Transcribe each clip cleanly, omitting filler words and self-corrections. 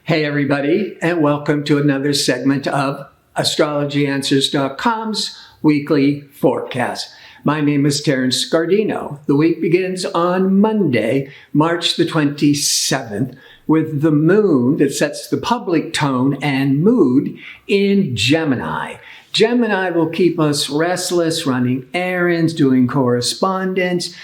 Hey everybody, and welcome to another segment of AstrologyAnswers.com's weekly forecast. My name is Terence. The week begins on Monday, March the 27th, with the moon that sets the public tone and mood in Gemini. Gemini will keep us restless, running errands, doing correspondence,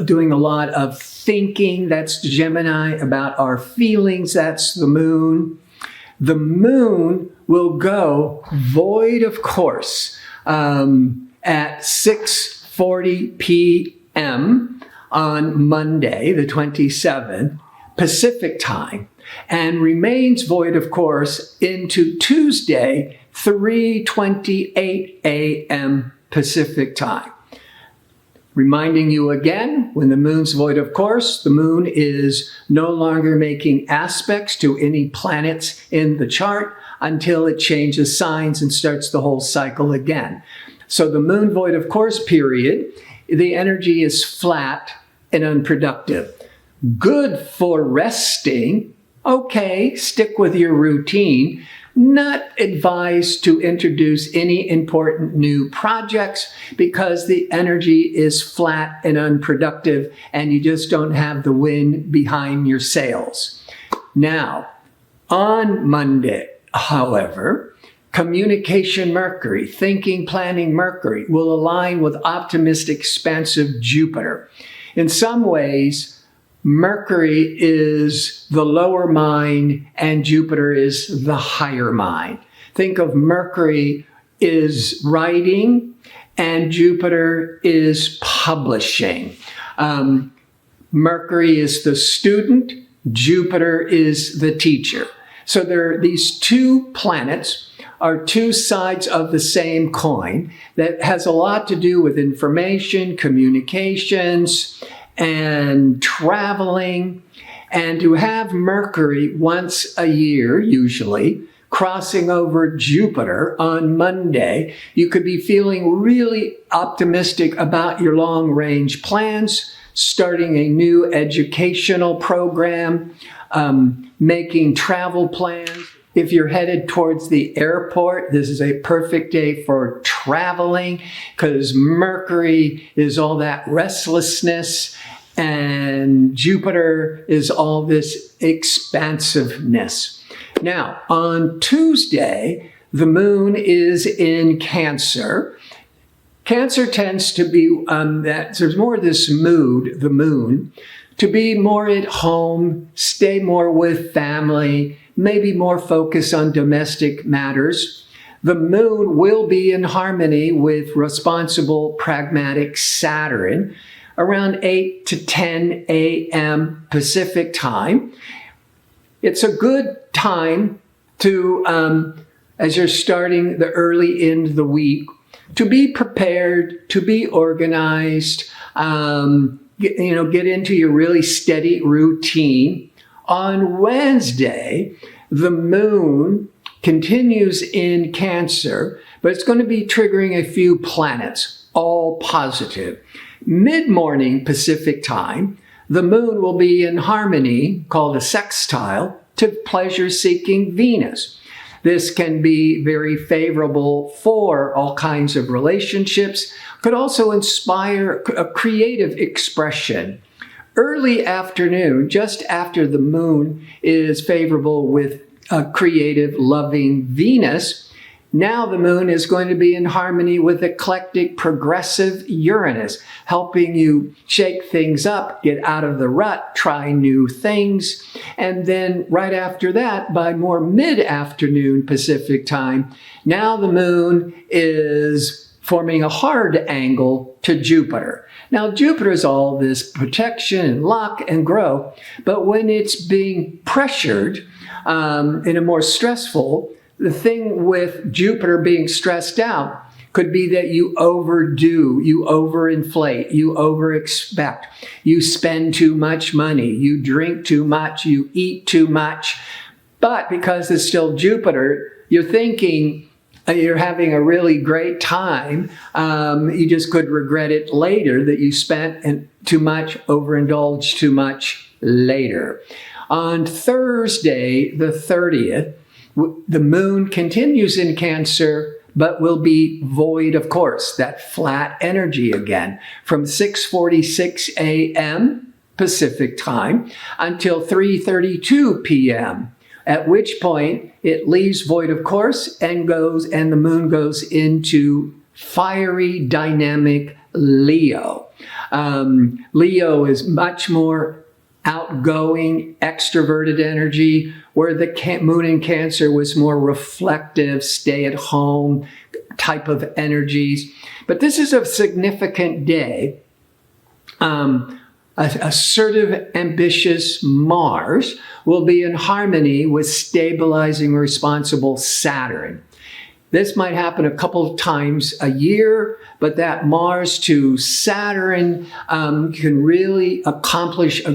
doing a lot of thinking. That's the Gemini. About our feelings. That's the moon. The moon will go void of course at 6:40 p.m. on Monday, the 27th, Pacific time, and remains void of course into Tuesday, 3:28 a.m. Pacific time. Reminding you again, when the moon's void of course, the moon is no longer making aspects to any planets in the chart until it changes signs and starts the whole cycle again. So the moon void of course period, the energy is flat and unproductive. Good for resting. Okay, stick with your routine. Not advised to introduce any important new projects because the energy is flat and unproductive and you just don't have the wind behind your sails. Now, on Monday, however, communication Mercury, thinking, planning Mercury will align with optimistic, expansive Jupiter. In some ways, Mercury is the lower mind and Jupiter is the higher mind. Think of Mercury is writing and Jupiter is publishing. Mercury is the student, Jupiter is the teacher. So these two planets are two sides of the same coin that has a lot to do with information, communications, and traveling. And to have Mercury once a year, usually, crossing over Jupiter on Monday, you could be feeling really optimistic about your long-range plans, starting a new educational program, making travel plans. If you're headed towards the airport, this is a perfect day for traveling because Mercury is all that restlessness and Jupiter is all this expansiveness. Now, on Tuesday, the moon is in Cancer. Cancer tends to be, there's more of this mood, the moon, to be more at home, stay more with family, maybe more focus on domestic matters. The moon will be in harmony with responsible, pragmatic Saturn around 8 to 10 a.m. Pacific time. It's a good time to, as you're starting the early end of the week, to be prepared, to be organized, get into your really steady routine. On Wednesday, the moon continues in Cancer, but it's going to be triggering a few planets, all positive. Mid-morning Pacific time, the moon will be in harmony, called a sextile, to pleasure-seeking Venus. This can be very favorable for all kinds of relationships, could also inspire a creative expression. Early afternoon, just after the moon is favorable with a creative, loving Venus, now the moon is going to be in harmony with eclectic, progressive Uranus, helping you shake things up, get out of the rut, try new things. And then right after that, by more mid-afternoon Pacific time, now the moon is forming a hard angle to Jupiter. Now, Jupiter is all this protection and luck and growth, but when it's being pressured in a more stressful, the thing with Jupiter being stressed out could be that you overdo, you overinflate, you overexpect, you spend too much money, you drink too much, you eat too much. But because it's still Jupiter, you're thinking, you're having a really great time. You just could regret it later that you spent too much, overindulged too much later. On Thursday, the 30th, the moon continues in Cancer, but will be void, of course, that flat energy again, from 6:46 a.m. Pacific time until 3:32 p.m., at which point it leaves void, of course, and the moon goes into fiery, dynamic Leo. Leo is much more outgoing, extroverted energy, where the moon in Cancer was more reflective, stay-at-home type of energies. But this is a significant day. Assertive, ambitious Mars will be in harmony with stabilizing, responsible Saturn. This might happen a couple of times a year, but that Mars to Saturn can really accomplish a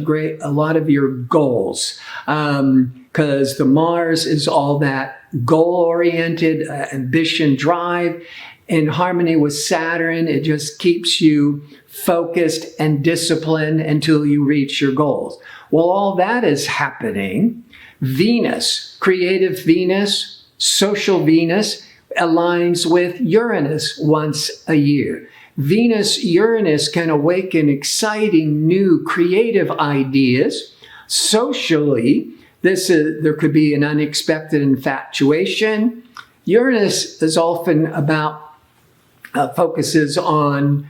lot of your goals, because the Mars is all that goal-oriented ambition, drive. In harmony with Saturn, it just keeps you focused and disciplined until you reach your goals. While all that is happening, Venus, creative Venus, social Venus, aligns with Uranus once a year. Venus-Uranus can awaken exciting, new, creative ideas. Socially, there could be an unexpected infatuation. Uranus is often focuses on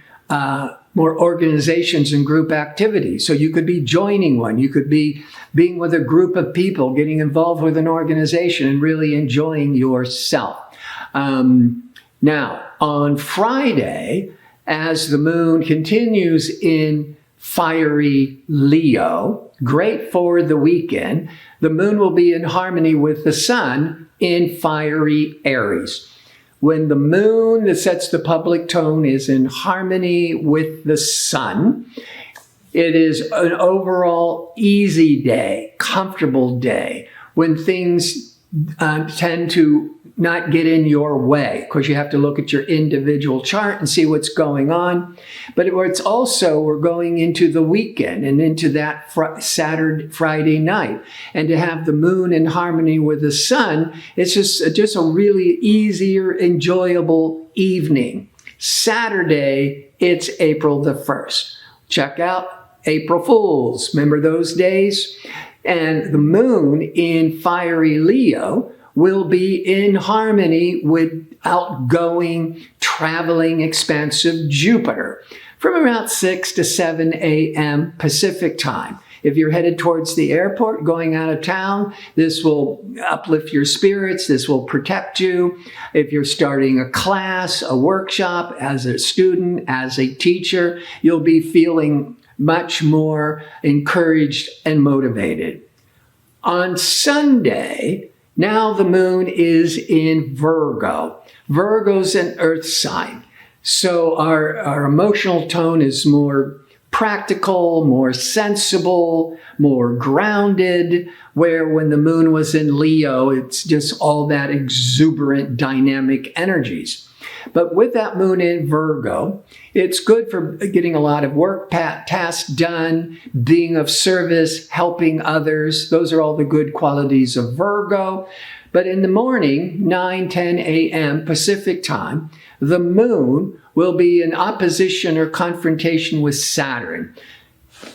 more organizations and group activities. So you could be joining one. You could be being with a group of people, getting involved with an organization and really enjoying yourself. Now, on Friday, as the moon continues in fiery Leo, great for the weekend, the moon will be in harmony with the sun in fiery Aries. When the moon that sets the public tone is in harmony with the sun, it is an overall easy day, comfortable day, when things tend to not get in your way. Of course, you have to look at your individual chart and see what's going on. But it's also, we're going into the weekend and into that Friday night. And to have the moon in harmony with the sun, it's just a really easier, enjoyable evening. Saturday, it's April the 1st. Check out April Fools. Remember those days? And the moon in fiery Leo will be in harmony with outgoing, traveling, expansive Jupiter from around 6 to 7 a.m. Pacific time. If you're headed towards the airport, going out of town, this will uplift your spirits. This will protect you. If you're starting a class, a workshop, as a student, as a teacher, you'll be feeling much more encouraged and motivated. On Sunday, now the moon is in Virgo. Virgo's an earth sign. So our emotional tone is more practical, more sensible, more grounded, where when the moon was in Leo, it's just all that exuberant, dynamic energies. But with that moon in Virgo, it's good for getting a lot of work tasks done, being of service, helping others. Those are all the good qualities of Virgo. But in the morning, 9:10 a.m. Pacific time, the moon will be in opposition or confrontation with Saturn.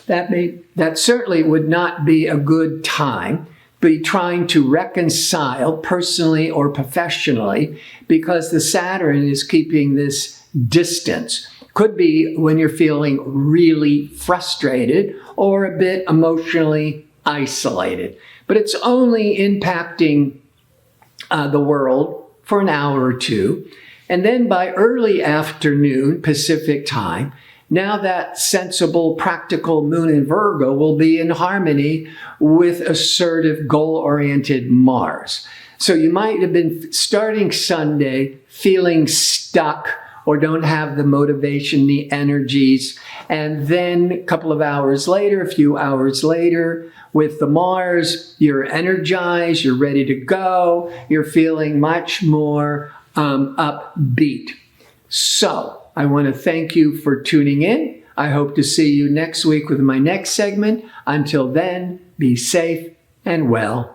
That certainly would not be a good time. Be trying to reconcile personally or professionally, because the Saturn is keeping this distance. Could be when you're feeling really frustrated or a bit emotionally isolated. But it's only impacting the world for an hour or two. And then by early afternoon Pacific time, now that sensible, practical moon in Virgo will be in harmony with assertive, goal-oriented Mars. So you might have been starting Sunday feeling stuck or don't have the motivation, the energies. And then a couple of hours later, a few hours later, with the Mars, you're energized, you're ready to go, you're feeling much more upbeat. So I want to thank you for tuning in. I hope to see you next week with my next segment. Until then, be safe and well.